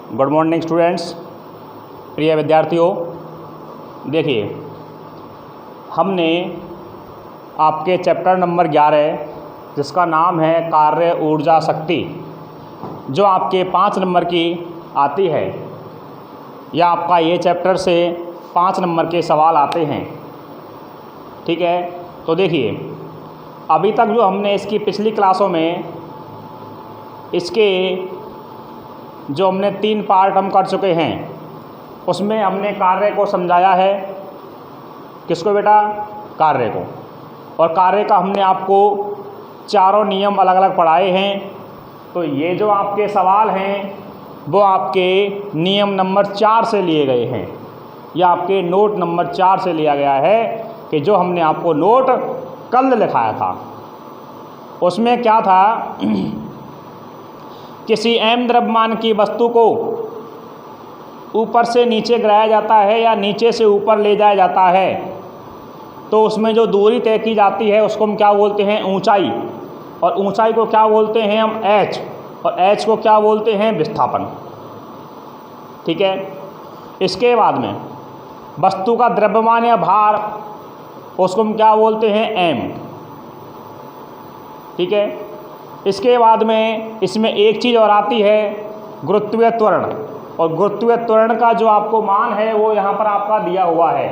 Good morning students, प्रिय विद्यार्थियों। देखिए, हमने आपके चैप्टर नंबर 11 जिसका नाम है कार्य ऊर्जा शक्ति, जो आपके 5 नंबर की आती है, या आपका ये चैप्टर से 5 नंबर के सवाल आते हैं। ठीक है, तो देखिए, अभी तक जो हमने इसकी पिछली क्लासों में इसके जो हमने 3 पार्ट हम कर चुके हैं, उसमें हमने कार्य को समझाया है। किसको बेटा? कार्य को। और कार्य का हमने आपको चारों नियम अलग अलग पढ़ाए हैं। तो ये जो आपके सवाल हैं वो आपके नियम नंबर 4 से लिए गए हैं, या आपके नोट नंबर 4 से लिया गया है, कि जो हमने आपको नोट कल लिखाया था। उसमें क्या था? किसी m द्रव्यमान की वस्तु को ऊपर से नीचे गिराया जाता है या नीचे से ऊपर ले जाया जाता है, तो उसमें जो दूरी तय की जाती है उसको हम क्या बोलते हैं? ऊंचाई। और ऊंचाई को क्या बोलते हैं हम? h। और h को क्या बोलते हैं? विस्थापन। ठीक है। इसके बाद में वस्तु का द्रव्यमान या भार, उसको हम क्या बोलते हैं? m। ठीक है। इसके बाद में इसमें एक चीज़ और आती है, गुरुत्वीय त्वरण। और गुरुत्वीय त्वरण का जो आपको मान है वो यहाँ पर आपका दिया हुआ है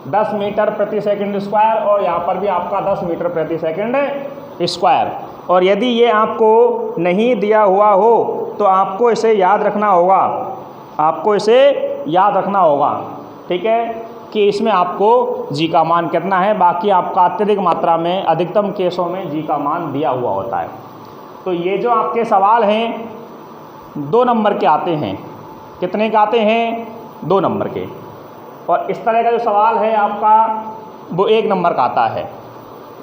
10 मीटर प्रति सेकंड स्क्वायर, और यहाँ पर भी आपका 10 मीटर प्रति सेकंड स्क्वायर। और यदि ये आपको नहीं दिया हुआ हो तो आपको इसे याद रखना होगा, आपको इसे याद रखना होगा। ठीक है, कि इसमें आपको जी का मान कितना है। बाकी आपका अत्यधिक मात्रा में, अधिकतम केसों में जी का मान दिया हुआ होता है। तो ये जो आपके सवाल हैं 2 नंबर के आते हैं। कितने के आते हैं? 2 नंबर के। और इस तरह का जो सवाल है आपका वो 1 नंबर का आता है।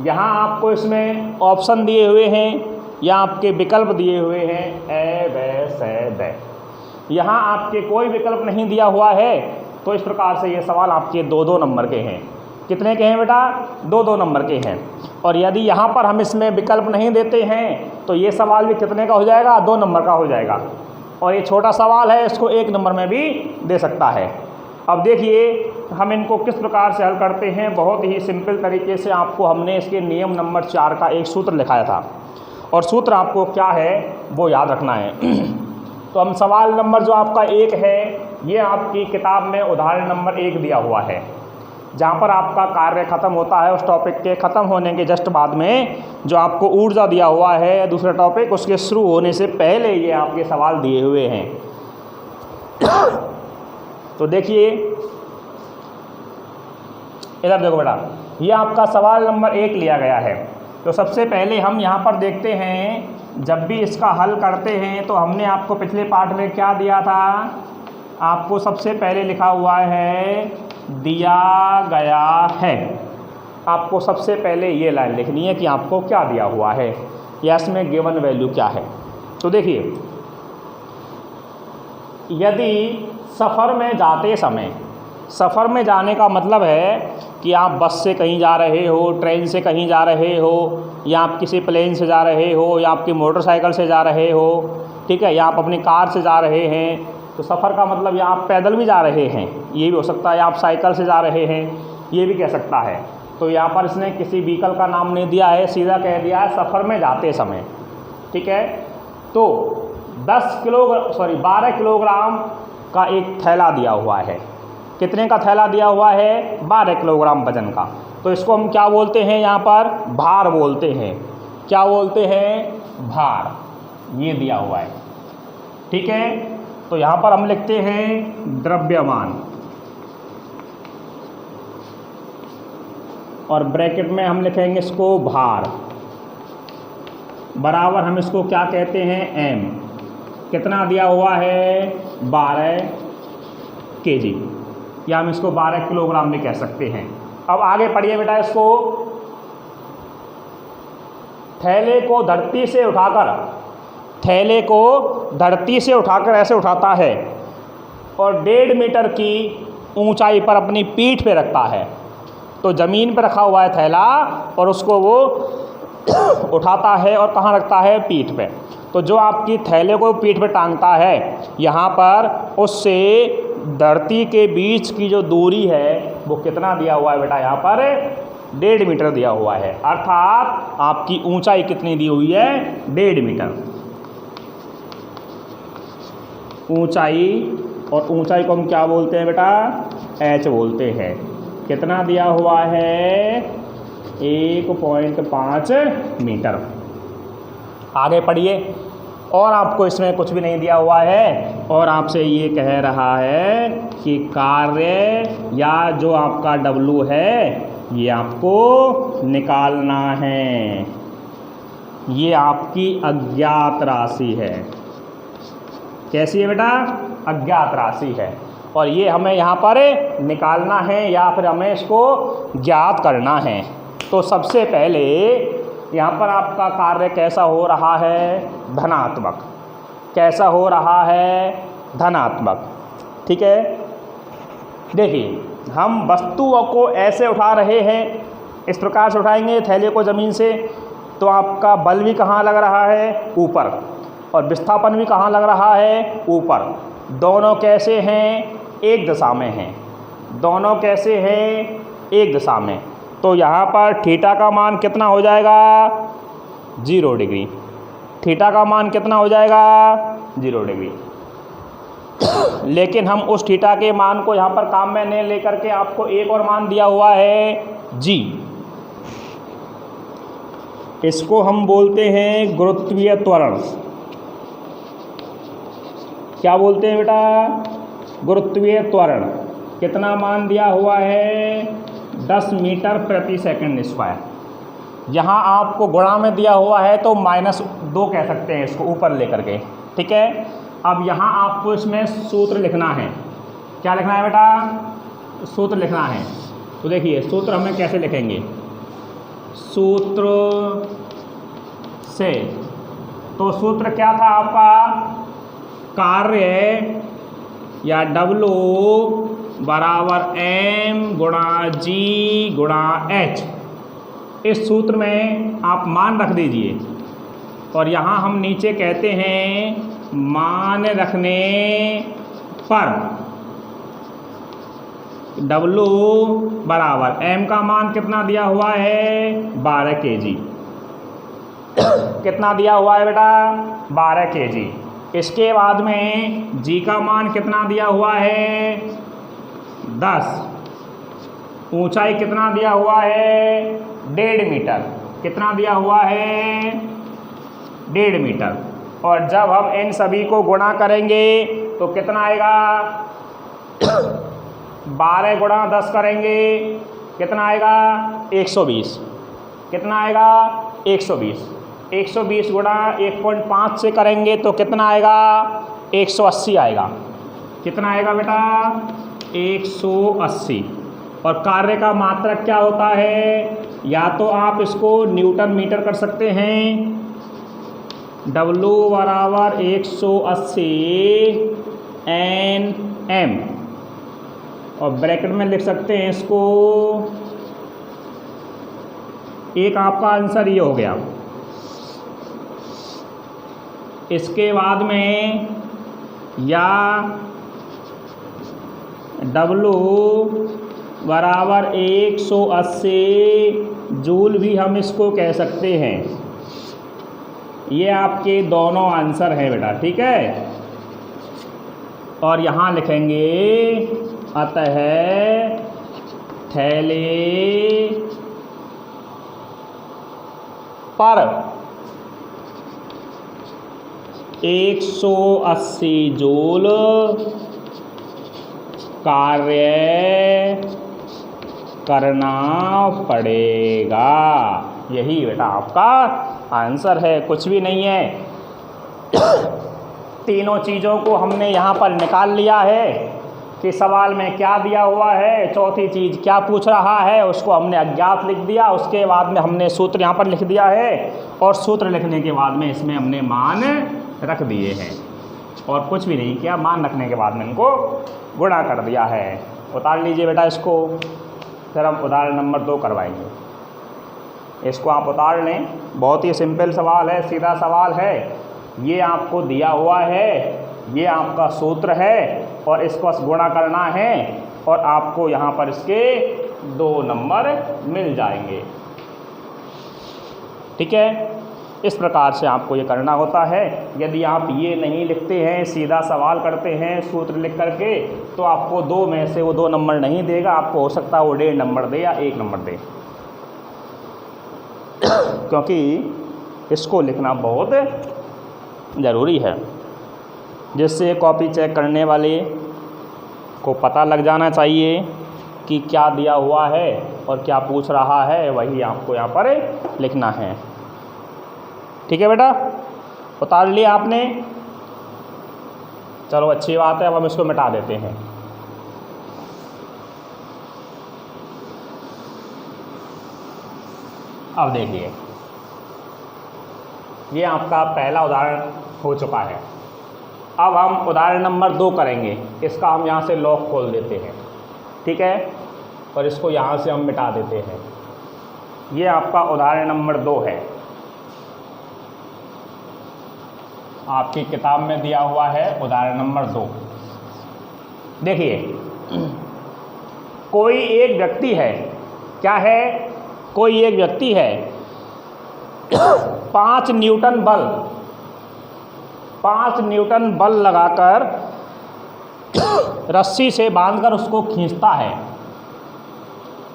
यहाँ आपको इसमें ऑप्शन दिए हुए हैं या आपके विकल्प दिए हुए हैं ए, ब, स, द। यहाँ आपके कोई विकल्प नहीं दिया हुआ है, तो इस प्रकार से ये सवाल आपके 2-2 नंबर के हैं। कितने के हैं बेटा? 2-2 नंबर के हैं। और यदि यहाँ पर हम इसमें विकल्प नहीं देते हैं तो ये सवाल भी कितने का हो जाएगा? 2 नंबर का हो जाएगा। और ये छोटा सवाल है, इसको 1 नंबर में भी दे सकता है। अब देखिए हम इनको किस प्रकार से हल करते हैं। बहुत ही सिंपल तरीके से आपको हमने इसके नियम नंबर 4 का एक सूत्र लिखाया था, और सूत्र आपको क्या है वो याद रखना है। तो हम सवाल नंबर जो आपका 1 है, ये आपकी किताब में उदाहरण नंबर 1 दिया हुआ है, जहाँ पर आपका कार्य ख़त्म होता है। उस टॉपिक के ख़त्म होने के जस्ट बाद में जो आपको ऊर्जा दिया हुआ है दूसरा टॉपिक, उसके शुरू होने से पहले ये आपके सवाल दिए हुए हैं। तो देखिए इधर देखो बेटा, ये आपका सवाल नंबर 1 लिया गया है। तो सबसे पहले हम यहाँ पर देखते हैं, जब भी इसका हल करते हैं तो हमने आपको पिछले पार्ट में क्या दिया था? आपको सबसे पहले लिखा हुआ है दिया गया है। आपको सबसे पहले ये लाइन लिखनी है कि आपको क्या दिया हुआ है या इसमें गिवन वैल्यू क्या है। तो देखिए, यदि सफ़र में जाते समय, सफ़र में जाने का मतलब है कि आप बस से कहीं जा रहे हो, ट्रेन से कहीं जा रहे हो, या आप किसी प्लेन से जा रहे हो, या आपकी मोटरसाइकिल से जा रहे हो, ठीक है, या आप अपनी कार से जा रहे हैं। तो सफ़र का मतलब या आप पैदल भी जा रहे हैं, ये भी हो सकता है, या आप साइकिल से जा रहे हैं, ये भी कह सकता है। तो यहाँ पर इसने किसी व्हीकल का नाम नहीं दिया है, सीधा कह दिया है सफ़र में जाते समय। ठीक है, तो 12 किलोग्राम का एक थैला दिया हुआ है। कितने का थैला दिया हुआ है? 12 किलोग्राम वजन का। तो इसको हम क्या बोलते हैं? यहाँ पर भार बोलते हैं। क्या बोलते हैं? भार। ये दिया हुआ है। ठीक है, तो यहाँ पर हम लिखते हैं द्रव्यमान, और ब्रैकेट में हम लिखेंगे इसको भार, बराबर हम इसको क्या कहते हैं? m। कितना दिया हुआ है? 12 kg, या हम इसको 12 किलोग्राम भी कह सकते हैं। अब आगे पढ़िए बेटा इसको। थैले को धरती से उठाकर ऐसे उठाता है, और 1.5 मीटर की ऊंचाई पर अपनी पीठ पे रखता है। तो ज़मीन पर रखा हुआ है थैला, और उसको वो उठाता है और कहाँ रखता है? पीठ पे। तो जो आपकी थैले को पीठ पे टांगता है, यहाँ पर उससे धरती के बीच की जो दूरी है वो कितना दिया हुआ है बेटा, यहाँ पर 1.5 मीटर दिया हुआ है। अर्थात आपकी ऊंचाई कितनी दी हुई है, 1.5 मीटर ऊंचाई। और ऊंचाई को हम क्या बोलते हैं बेटा, h बोलते हैं। कितना दिया हुआ है, 1.5 मीटर। आगे पढ़िए। और आपको इसमें कुछ भी नहीं दिया हुआ है, और आपसे ये कह रहा है कि कार्य या जो आपका W है ये आपको निकालना है। ये आपकी अज्ञात राशि है। कैसी है बेटा, अज्ञात राशि है, और ये हमें यहाँ पर निकालना है या फिर हमें इसको ज्ञात करना है। तो सबसे पहले यहाँ पर आपका कार्य कैसा हो रहा है, धनात्मक। कैसा हो रहा है, धनात्मक। ठीक है, देखिए हम वस्तुओं को ऐसे उठा रहे हैं, इस प्रकार से उठाएंगे थैले को ज़मीन से, तो आपका बल भी कहाँ लग रहा है, ऊपर, और विस्थापन भी कहाँ लग रहा है, ऊपर। दोनों कैसे हैं, एक दिशा में हैं। दोनों कैसे हैं, एक दिशा में। तो यहाँ पर थीटा का मान कितना हो जाएगा, 0 डिग्री। थीटा का मान कितना हो जाएगा, 0 डिग्री। लेकिन हम उस थीटा के मान को यहाँ पर काम में नहीं लेकर के आपको एक और मान दिया हुआ है, जी। इसको हम बोलते हैं गुरुत्वीय त्वरण। क्या बोलते हैं बेटा, गुरुत्वीय त्वरण। कितना मान दिया हुआ है, 10 मीटर प्रति सेकंड स्क्वायर। यहाँ आपको गुणा में दिया हुआ है तो -2 कह सकते हैं इसको ऊपर लेकर के। ठीक है, अब यहाँ आपको इसमें सूत्र लिखना है। क्या लिखना है बेटा, सूत्र लिखना है। तो देखिए सूत्र हमें कैसे लिखेंगे, सूत्र से, तो सूत्र क्या था आपका, कार्य या W बराबर m गुणा G गुणा H। इस सूत्र में आप मान रख दीजिए, और यहाँ हम नीचे कहते हैं मान रखने पर W बराबर m का मान कितना दिया हुआ है, 12 kg। कितना दिया हुआ है बेटा, 12 kg। इसके बाद में G का मान कितना दिया हुआ है, 10। ऊंचाई कितना दिया हुआ है, 1.5 मीटर। कितना दिया हुआ है, 1.5 मीटर। और जब हम इन सभी को गुणा करेंगे तो कितना आएगा, 12 गुणा 10 करेंगे, कितना आएगा, 120। कितना आएगा, 120। 120 गुणा 1.5 से करेंगे तो कितना आएगा, 180 आएगा। कितना आएगा बेटा, 180। और कार्य का मात्रक क्या होता है, या तो आप इसको न्यूटन मीटर कर सकते हैं, W बराबर 180 Nm, और ब्रैकेट में लिख सकते हैं इसको। एक आपका आंसर ये हो गया। इसके बाद में या W बराबर 180 जूल भी हम इसको कह सकते हैं। ये आपके दोनों आंसर हैं बेटा, ठीक है। और यहाँ लिखेंगे अतः थैले पर 180 जूल कार्य करना पड़ेगा। यही बेटा आपका आंसर है, कुछ भी नहीं है। तीनों चीज़ों को हमने यहाँ पर निकाल लिया है कि सवाल में क्या दिया हुआ है, चौथी चीज़ क्या पूछ रहा है, उसको हमने अज्ञात लिख दिया। उसके बाद में हमने सूत्र यहाँ पर लिख दिया है, और सूत्र लिखने के बाद में इसमें हमने मान रख दिए हैं, और कुछ भी नहीं किया। मान रखने के बाद में इनको गुणा कर दिया है। उतार लीजिए बेटा इसको, फिर हम उदाहरण नंबर 2 करवाएंगे। इसको आप उतार लें, बहुत ही सिंपल सवाल है, सीधा सवाल है। ये आपको दिया हुआ है, ये आपका सूत्र है और इसको बस गुणा करना है और आपको यहाँ पर इसके 2 नंबर मिल जाएंगे। ठीक है, इस प्रकार से आपको ये करना होता है। यदि आप ये नहीं लिखते हैं, सीधा सवाल करते हैं सूत्र लिख करके, तो आपको 2 में से वो 2 नंबर नहीं देगा, आपको हो सकता है वो 1.5 नंबर दे या 1 नंबर दे क्योंकि इसको लिखना बहुत ज़रूरी है, जिससे कॉपी चेक करने वाले को पता लग जाना चाहिए कि क्या दिया हुआ है और क्या पूछ रहा है, वही आपको यहाँ पर लिखना है। ठीक है बेटा, उतार लिया आपने? चलो अच्छी बात है, अब हम इसको मिटा देते हैं। अब देखिए, ये आपका पहला उदाहरण हो चुका है। अब हम उदाहरण नंबर 2 करेंगे। इसका हम यहाँ से लॉक खोल देते हैं, ठीक है, और इसको यहाँ से हम मिटा देते हैं। ये आपका उदाहरण नंबर 2 है, आपकी किताब में दिया हुआ है उदाहरण नंबर 2। देखिए, कोई एक व्यक्ति है, क्या है? कोई एक व्यक्ति है 5 न्यूटन बल लगाकर रस्सी से बांधकर उसको खींचता है।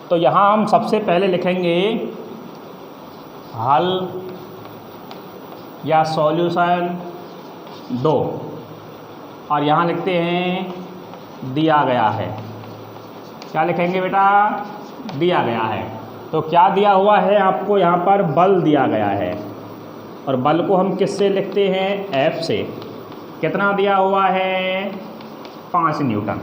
तो यहाँ हम सबसे पहले लिखेंगे हल या सॉल्यूशन 2 और यहाँ लिखते हैं दिया गया है। क्या लिखेंगे बेटा? दिया गया है। तो क्या दिया हुआ है आपको? यहाँ पर बल दिया गया है और बल को हम किससे लिखते हैं? F से। कितना दिया हुआ है? 5 न्यूटन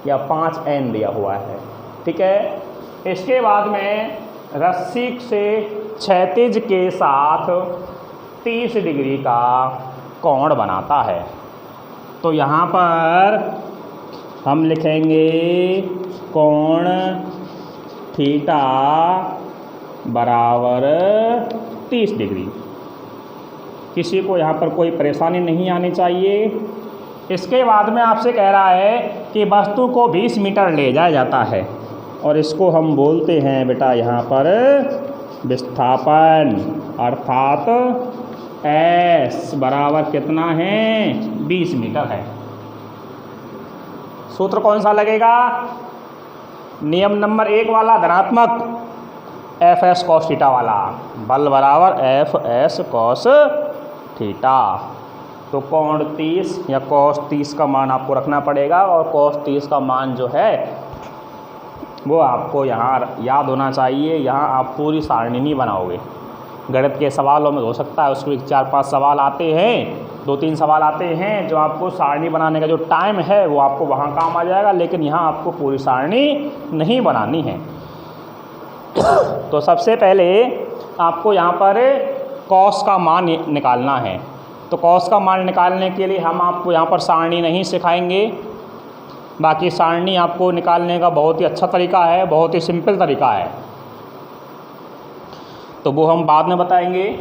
या 5 N दिया हुआ है। ठीक है, इसके बाद में रस्सी से क्षैतिज के साथ 30 डिग्री का कोण बनाता है। तो यहाँ पर हम लिखेंगे कोण थीटा बराबर 30 डिग्री। किसी को यहाँ पर कोई परेशानी नहीं आनी चाहिए। इसके बाद में आपसे कह रहा है कि वस्तु को 20 मीटर ले जाया जाता है और इसको हम बोलते हैं बेटा यहाँ पर विस्थापन, अर्थात S बराबर कितना है? 20 मीटर है। सूत्र कौन सा लगेगा? नियम नंबर 1 वाला धनात्मक Fs cos थीटा वाला, बल बराबर Fs cos थीटा। तो कोण 30 या cos 30 का मान आपको रखना पड़ेगा और cos 30 का मान जो है वो आपको यहाँ याद होना चाहिए। यहाँ आप पूरी सारणी नहीं बनाओगे। गणित के सवालों में हो सकता है उसको 4-5 सवाल आते हैं, 2-3 सवाल आते हैं जो आपको सारणी बनाने का जो टाइम है वो आपको वहाँ काम आ जाएगा, लेकिन यहाँ आपको पूरी सारणी नहीं बनानी है। तो सबसे पहले आपको यहाँ पर कॉस का मान निकालना है। तो कॉस का मान निकालने के लिए हम आपको यहाँ पर सारणी नहीं सिखाएंगे, बाकी सारणी आपको निकालने का बहुत ही अच्छा तरीका है, बहुत ही सिंपल तरीका है, तो वो हम बाद में बताएंगे।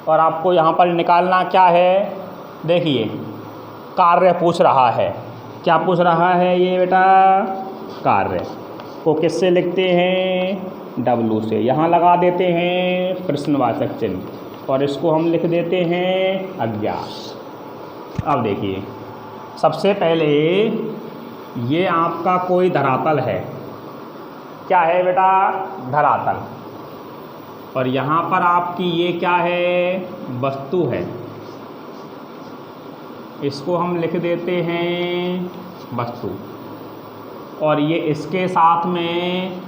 और आपको यहाँ पर निकालना क्या है? देखिए, कार्य पूछ रहा है। क्या पूछ रहा है ये बेटा? कार्य को किससे लिखते हैं? W से। यहाँ लगा देते हैं प्रश्नवाचक चिन्ह और इसको हम लिख देते हैं अज्ञात। अब देखिए, सबसे पहले ये आपका कोई धरातल है। क्या है बेटा? धरातल। और यहाँ पर आपकी ये क्या है? वस्तु है। इसको हम लिख देते हैं वस्तु। और ये इसके साथ में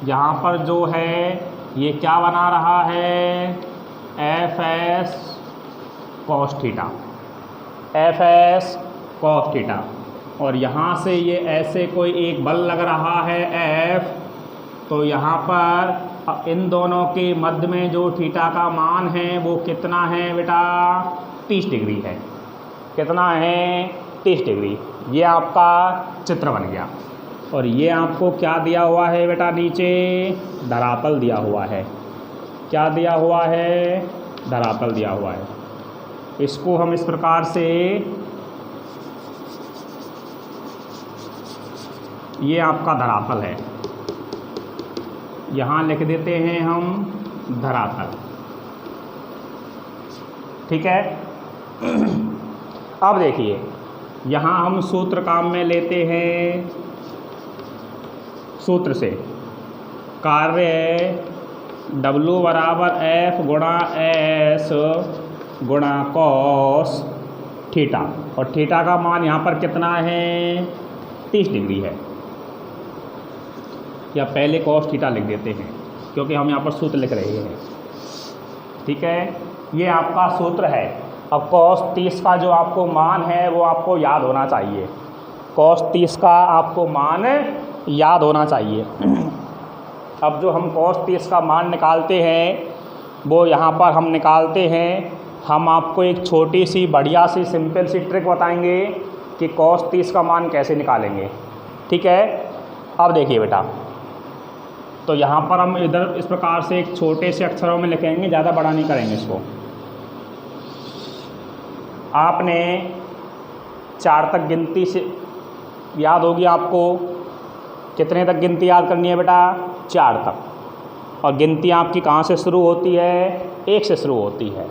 यहाँ पर जो है ये क्या बना रहा है? Fs cos theta, Fs cos theta. और यहाँ से ये ऐसे कोई एक बल लग रहा है F, तो यहाँ पर इन दोनों के मध्य में जो थीटा का मान है वो कितना है बेटा? 30 डिग्री है। कितना है? 30 डिग्री। ये आपका चित्र बन गया। और ये आपको क्या दिया हुआ है बेटा? नीचे धरातल दिया हुआ है। क्या दिया हुआ है? धरातल दिया हुआ है। इसको हम इस प्रकार से, ये आपका धरातल है, यहाँ लिख देते हैं हम धरातल। ठीक है। अब देखिए यहाँ हम सूत्र काम में लेते हैं, सूत्र से कार्य W बराबर F गुणा S गुणा कॉस थीटा, और थीटा का मान यहाँ पर कितना है, 30 डिग्री है। या पहले कॉस थीटा लिख देते हैं क्योंकि हम यहाँ पर सूत्र लिख रहे हैं। ठीक है, ये आपका सूत्र है। अब कॉस 30 का जो आपको मान है वो आपको याद होना चाहिए, कॉस 30 का आपको मान याद होना चाहिए। अब जो हम कॉस 30 का मान निकालते हैं वो यहाँ पर हम निकालते हैं, हम आपको एक छोटी सी बढ़िया सी सिंपल सी ट्रिक बताएंगे कि कॉस 30 का मान कैसे निकालेंगे। ठीक है। अब देखिए बेटा, तो यहाँ पर हम इधर इस प्रकार से एक छोटे से अक्षरों में लिखेंगे, ज़्यादा बड़ा नहीं करेंगे इसको। आपने 4 तक गिनती से याद होगी आपको, कितने तक गिनती याद करनी है बेटा, 4 तक। और गिनती आपकी कहाँ से शुरू होती है, 1 से शुरू होती है।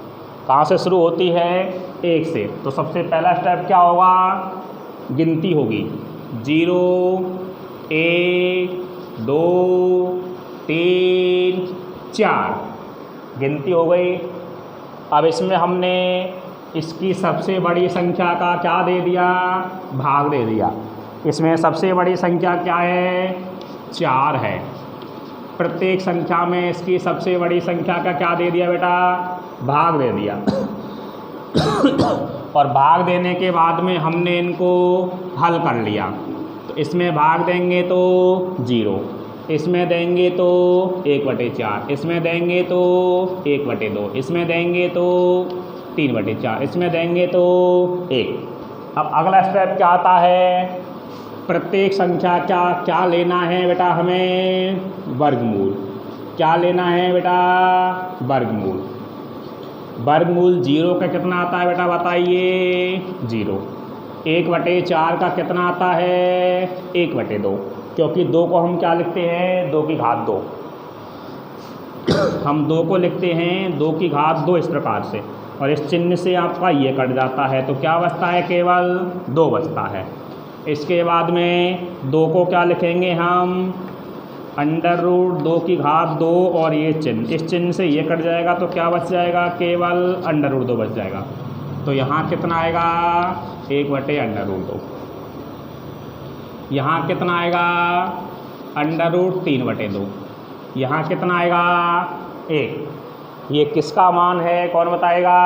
कहाँ से शुरू होती है, 1 से। तो सबसे पहला स्टेप क्या होगा, गिनती होगी, 0 1 2 3 4, गिनती हो गई। अब इसमें हमने इसकी सबसे बड़ी संख्या का क्या दे दिया, भाग दे दिया। इसमें सबसे बड़ी संख्या क्या है, 4 है। प्रत्येक संख्या में इसकी सबसे बड़ी संख्या का क्या दे दिया बेटा, भाग दे दिया। और भाग देने के बाद में हमने इनको हल कर लिया। तो इसमें भाग देंगे तो 0, इसमें देंगे तो 1/4, इसमें देंगे तो 1/2, इसमें देंगे तो 3/4, इसमें देंगे तो 1। अब अगला स्टेप क्या आता है, प्रत्येक संख्या क्या लेना है बेटा, हमें वर्गमूल। क्या लेना है बेटा, वर्गमूल। वर्गमूल 0 का कितना आता है बेटा, बताइए, 0। 1/4 का कितना आता है, 1/2, क्योंकि 2 को हम क्या लिखते हैं, 2 की घात 2। हम 2 को लिखते हैं 2 की घात 2 इस प्रकार से, और इस चिन्ह से आपका ये कट जाता है, तो क्या बचता है, केवल 2 बचता है। इसके बाद में 2 को क्या लिखेंगे हम, √2 की घात 2, और ये चिन्ह, इस चिन्ह से ये कट जाएगा, तो क्या बच जाएगा, केवल √2 बच जाएगा। तो यहाँ कितना आएगा, 1/√2। यहाँ कितना आएगा, √3/2। यहाँ कितना आएगा, 1। ये किसका मान है, कौन बताएगा,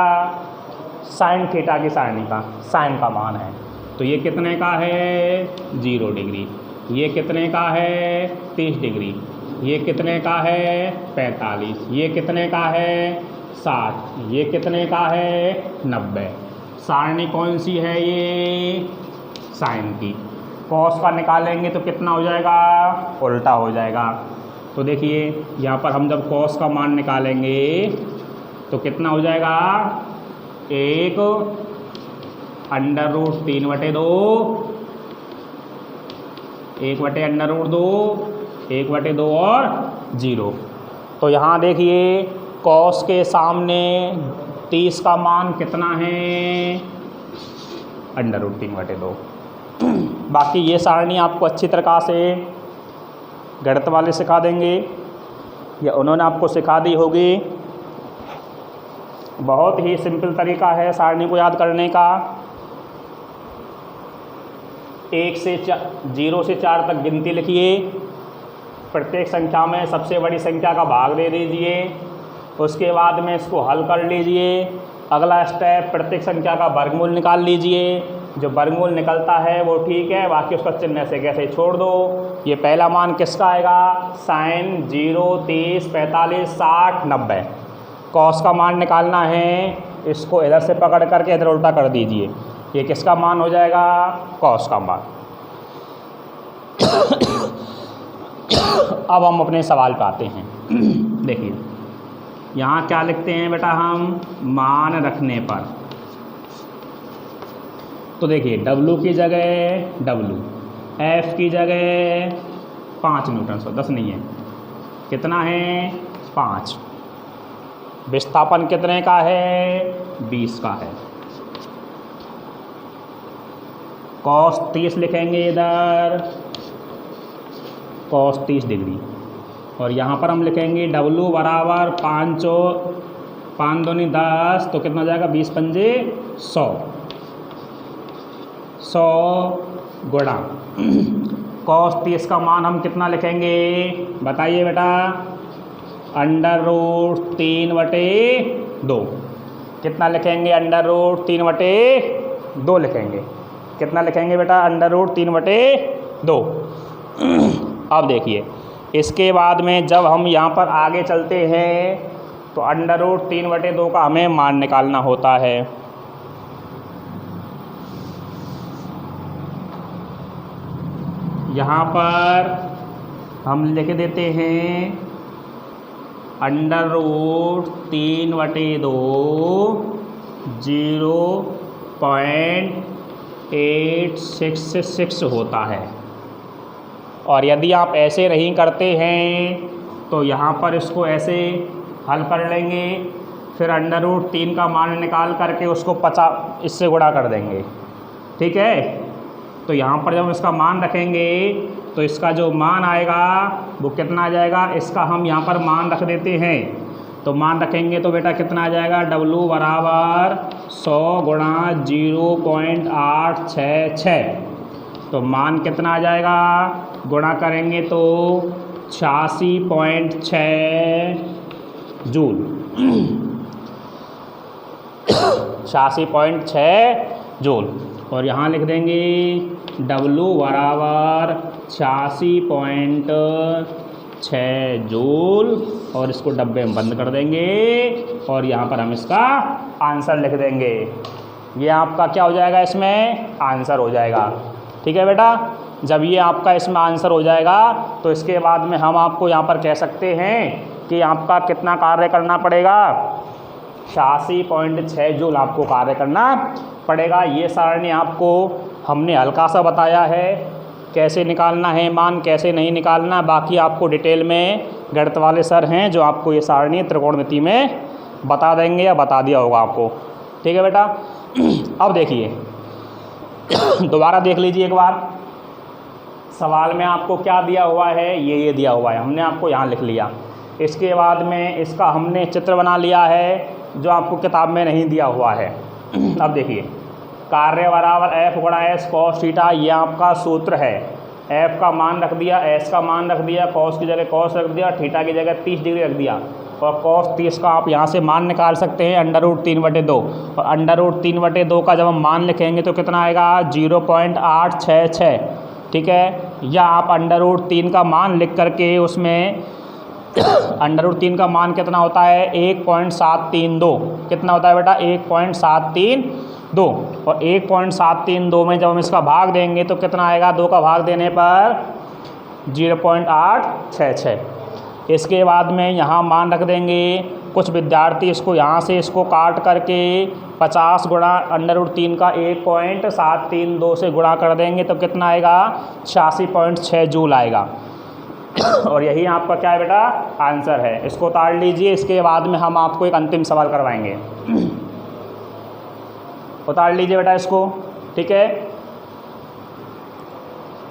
साइन थीटा की सारणी का, साइन का मान है। तो ये कितने का है, 0 डिग्री। ये कितने का है, 30 डिग्री। ये कितने का है, 45। ये कितने का है, 60। ये कितने का है, 90। सारणी कौन सी है, ये साइन की। कॉस का निकालेंगे तो कितना हो जाएगा, उल्टा हो जाएगा। तो देखिए यहाँ पर हम जब कॉस का मान निकालेंगे तो कितना हो जाएगा, 1 √3/2, 1/√2, 1/2 और 0। तो यहाँ देखिए कॉस के सामने 30 का मान कितना है, √3/2। बाकी ये सारणी आपको अच्छी तरह से गणित वाले सिखा देंगे, या उन्होंने आपको सिखा दी होगी। बहुत ही सिंपल तरीका है सारणी को याद करने का। 0 से 4 तक गिनती लिखिए, प्रत्येक संख्या में सबसे बड़ी संख्या का भाग दे दीजिए, उसके बाद में इसको हल कर लीजिए। अगला स्टेप, प्रत्येक संख्या का वर्गमूल निकाल लीजिए। जो वर्गमूल निकलता है वो ठीक है, बाकी उसका चिन्ह ऐसे कैसे छोड़ दो। ये पहला मान किसका आएगा, साइन 0 30 45 60 90। कॉस का मान निकालना है, इसको इधर से पकड़ करके इधर उल्टा कर दीजिए। ये किसका मान हो जाएगा, कॉस का मान। अब हम अपने सवाल पे आते हैं। देखिए यहाँ क्या लिखते हैं बेटा हम, मान रखने पर। तो देखिए W की जगह W, F की जगह 5 न्यूटन, 10 नहीं है, कितना है 5। विस्थापन कितने का है 20 का है। cos 30 लिखेंगे इधर, cos 30 डिग्री, और यहाँ पर हम लिखेंगे W बराबर 5 दूनी 10, तो कितना हो जाएगा 20 पंजे 100 गुणा cos 30 का मान हम कितना लिखेंगे बताइए बेटा, √3/2। कितना लिखेंगे √3/2 लिखेंगे। कितना लिखेंगे बेटा √3/2। अब देखिए इसके बाद में जब हम यहाँ पर आगे चलते हैं तो √3/2 का हमें मान निकालना होता है। यहाँ पर हम लिख देते हैं √3/2 0.866 होता है। और यदि आप ऐसे नहीं करते हैं तो यहाँ पर इसको ऐसे हल कर लेंगे, फिर √3 का मान निकाल करके उसको 50 इससे गुणा कर देंगे, ठीक है। तो यहाँ पर जब हम इसका मान रखेंगे तो इसका जो मान आएगा वो कितना आ जाएगा, इसका हम यहाँ पर मान रख देते हैं। तो मान रखेंगे तो बेटा कितना आ जाएगा, W बराबर 100 गुणा 0.866, तो मान कितना आ जाएगा, गुणा करेंगे तो 86.6 जूल 86.6 जूल। और यहाँ लिख देंगे W बराबर 86.6 जूल, और इसको डब्बे में बंद कर देंगे और यहाँ पर हम इसका आंसर लिख देंगे। ये आपका क्या हो जाएगा, इसमें आंसर हो जाएगा, ठीक है बेटा। जब ये आपका इसमें आंसर हो जाएगा तो इसके बाद में हम आपको यहाँ पर कह सकते हैं कि आपका कितना कार्य करना पड़ेगा, 86.6 जूल आपको कार्य करना पड़ेगा। ये सारणी आपको हमने हल्का सा बताया है, कैसे निकालना है मान, कैसे नहीं निकालना। बाकी आपको डिटेल में गणित वाले सर हैं जो आपको ये सारणी त्रिकोणमिति में बता देंगे या बता दिया होगा आपको, ठीक है बेटा। अब देखिए दोबारा देख लीजिए एक बार, सवाल में आपको क्या दिया हुआ है, ये दिया हुआ है, हमने आपको यहाँ लिख लिया। इसके बाद में इसका हमने चित्र बना लिया है जो आपको किताब में नहीं दिया हुआ है। अब देखिए कार्य बराबर F गुणा S cos थीटा, ये आपका सूत्र है। F का मान रख दिया, S का मान रख दिया, cos की जगह cos रख दिया, थीटा की जगह 30 डिग्री रख दिया, और cos 30 का आप यहाँ से मान निकाल सकते हैं √3/2। और √3/2 का जब हम मान लिखेंगे तो कितना आएगा 0.866, ठीक है। या आप √3 का मान लिख करके उसमें √3 का मान कितना होता है 1.732, कितना होता है बेटा 1.732, और 1.732 में जब हम इसका भाग देंगे तो कितना आएगा, 2 का भाग देने पर 0.866। इसके बाद में यहाँ मान रख देंगे। कुछ विद्यार्थी इसको यहाँ से इसको काट करके 50 गुणा √3 का 1.732 से गुणा कर देंगे तो कितना आएगा 86.6 जूल आएगा। और यही आपका क्या है बेटा आंसर है। इसको उतार लीजिए, इसके बाद में हम आपको एक अंतिम सवाल करवाएंगे। उतार लीजिए बेटा इसको, ठीक है।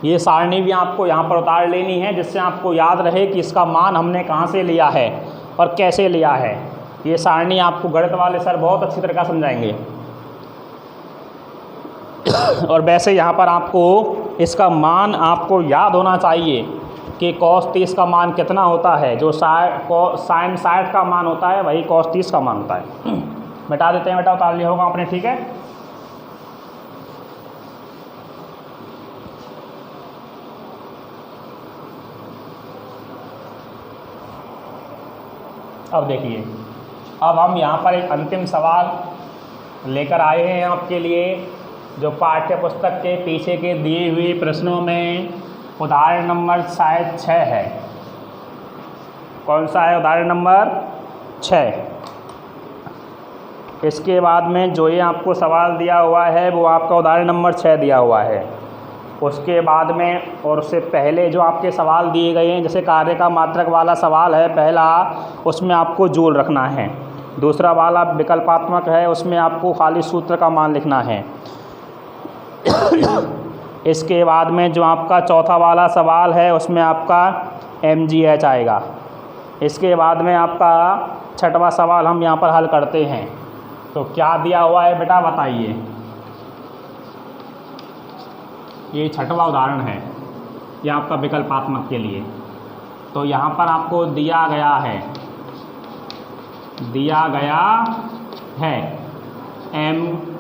ये सारणी भी आपको यहाँ पर उतार लेनी है जिससे आपको याद रहे कि इसका मान हमने कहाँ से लिया है और कैसे लिया है। ये सारणी आपको गणित वाले सर बहुत अच्छी तरह समझाएंगे। और वैसे यहाँ पर आपको इसका मान आपको याद होना चाहिए कि cos 30 का मान कितना होता है, जो sin 60 का मान होता है वही cos 30 का मान होता है। मिटा देते हैं बेटा, उतार लिया होगा आपने, ठीक है। अब देखिए, अब हम यहाँ पर एक अंतिम सवाल लेकर आए हैं आपके लिए, जो पाठ्य पुस्तक के पीछे के दिए हुए प्रश्नों में उदाहरण नंबर शायद 6 है। कौन सा है उदाहरण नंबर 6। इसके बाद में जो ये आपको सवाल दिया हुआ है वो आपका उदाहरण नंबर 6 दिया हुआ है। उसके बाद में और उससे पहले जो आपके सवाल दिए गए हैं, जैसे कार्य का मात्रक वाला सवाल है पहला, उसमें आपको जूल रखना है। दूसरा वाला विकल्पात्मक है, उसमें आपको खाली सूत्र का मान लिखना है। इसके बाद में जो आपका चौथा वाला सवाल है उसमें आपका MGH आएगा। इसके बाद में आपका छठवां सवाल हम यहाँ पर हल करते हैं। तो क्या दिया हुआ है बेटा बताइए। ये छठवां उदाहरण है, ये आपका विकल्पात्मक के लिए। तो यहाँ पर आपको दिया गया है m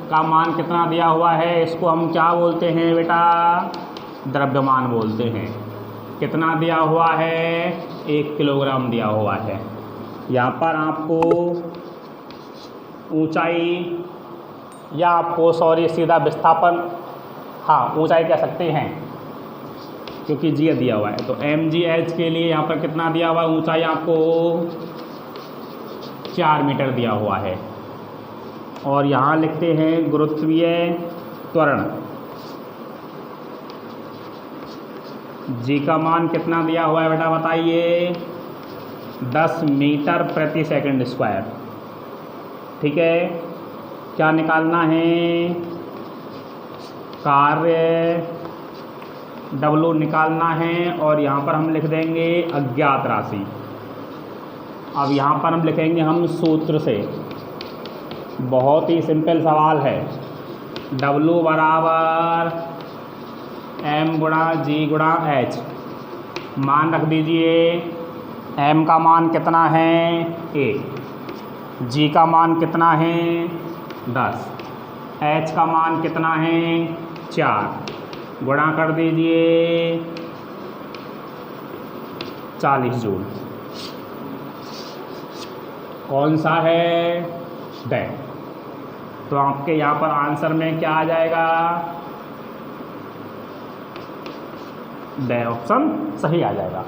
का मान कितना दिया हुआ है, इसको हम क्या बोलते हैं बेटा, द्रव्यमान बोलते हैं। कितना दिया हुआ है, 1 किलोग्राम दिया हुआ है। यहाँ पर आपको ऊंचाई या आपको सीधा विस्थापन, हाँ ऊंचाई कह सकते हैं क्योंकि जी दिया हुआ है। तो MGH के लिए यहाँ पर कितना दिया हुआ है, ऊंचाई आपको 4 मीटर दिया हुआ है। और यहाँ लिखते हैं गुरुत्वीय त्वरण, जी का मान कितना दिया हुआ है बेटा बताइए, 10 मीटर प्रति सेकंड स्क्वायर। ठीक है, क्या निकालना है, कार्य W निकालना है और यहाँ पर हम लिख देंगे अज्ञात राशि। अब यहाँ पर हम लिखेंगे हम सूत्र से, बहुत ही सिंपल सवाल है। W बराबर m गुणा g गुणा h, मान रख दीजिए। m का मान कितना है 1, g का मान कितना है 10, h का मान कितना है 4, गुणा कर दीजिए 40 जूल। कौन सा है D। तो आपके यहाँ पर आंसर में क्या आ जाएगा, D ऑप्शन सही आ जाएगा।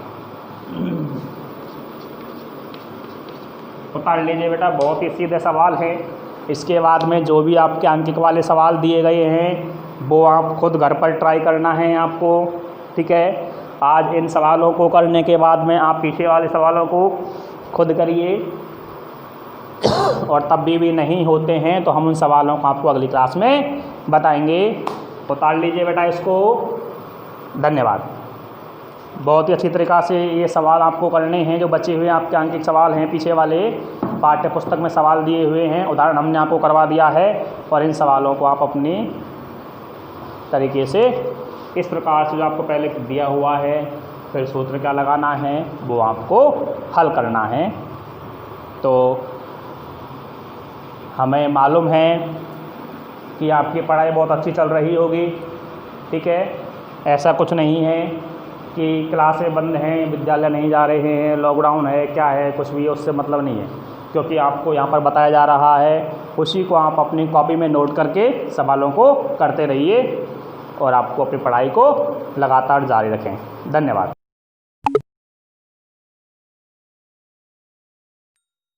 तो पढ़ लीजिए बेटा, बहुत ही सीधे सवाल है। इसके बाद में जो भी आपके अंकित वाले सवाल दिए गए हैं वो आप खुद घर पर ट्राई करना है आपको। ठीक है, आज इन सवालों को करने के बाद में आप पीछे वाले सवालों को खुद करिए और तब भी नहीं होते हैं तो हम उन सवालों को आपको अगली क्लास में बताएंगे। उतार लीजिए बेटा इसको। धन्यवाद। बहुत ही अच्छी तरीक़ा से ये सवाल आपको करने हैं। जो बचे हुए आपके अंकित सवाल हैं पीछे वाले पाठ्य पुस्तक में सवाल दिए हुए हैं, उदाहरण हमने आपको करवा दिया है और इन सवालों को आप अपनी तरीके से इस प्रकार से जो आपको पहले दिया हुआ है, फिर सूत्र क्या लगाना है वो आपको हल करना है। तो हमें मालूम है कि आपकी पढ़ाई बहुत अच्छी चल रही होगी। ठीक है, ऐसा कुछ नहीं है कि क्लासें बंद हैं, विद्यालय नहीं जा रहे हैं, लॉकडाउन है, क्या है, कुछ भी उससे मतलब नहीं है, क्योंकि आपको यहाँ पर बताया जा रहा है, उसी को आप अपनी कॉपी में नोट करके सवालों को करते रहिए और आपको अपनी पढ़ाई को लगातार जारी रखें। धन्यवाद।